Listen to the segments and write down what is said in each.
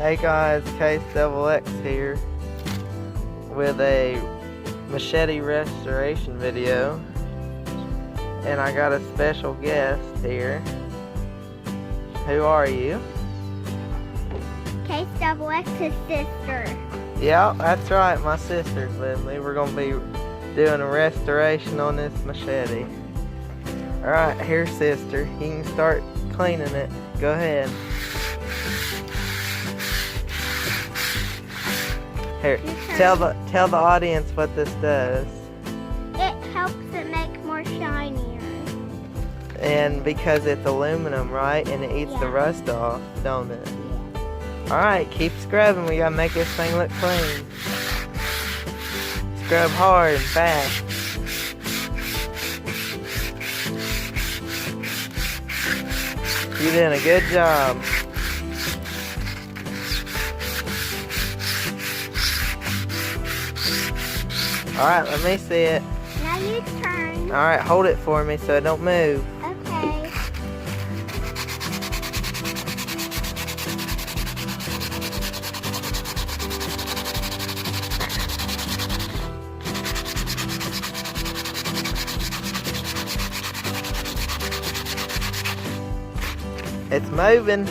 Hey guys, Case Double X here with a machete restoration video, and I got a special guest here. Who are you? Case Double X's sister. Yeah, that's right, my sister's with me. We're gonna be doing a restoration on this machete. Alright, here sister, you can start cleaning it. Go ahead. Here, tell the audience what this does. It helps it make more shinier. And because it's aluminum, right? And it eats the rust off, don't it? Yeah. Alright, keep scrubbing. We gotta make this thing look clean. Scrub hard and fast. You're doing a good job. Alright, let me see it. Now you turn. Alright, hold it for me so it don't move. Okay. It's moving.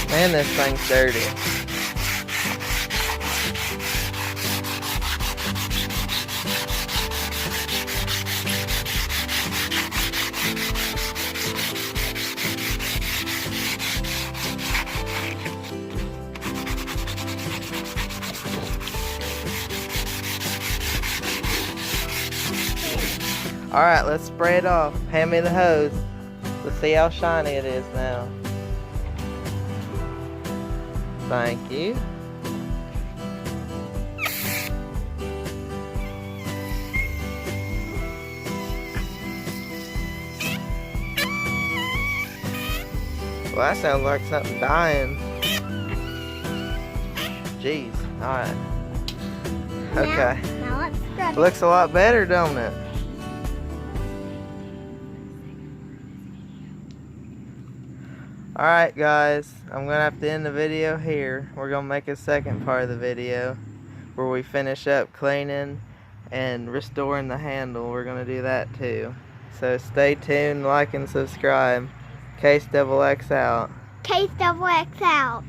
Man, this thing's dirty. Alright, let's spray it off. Hand me the hose. Let's see how shiny it is now. Thank you. Well, that sounds like something dying. Jeez. Alright. Okay. Now let's scrub it. Looks a lot better, don't it? Alright guys, I'm going to have to end the video here. We're going to make a second part of the video where we finish up cleaning and restoring the handle. We're going to do that too. So stay tuned, like and subscribe. Case Double X out. Case Double X out.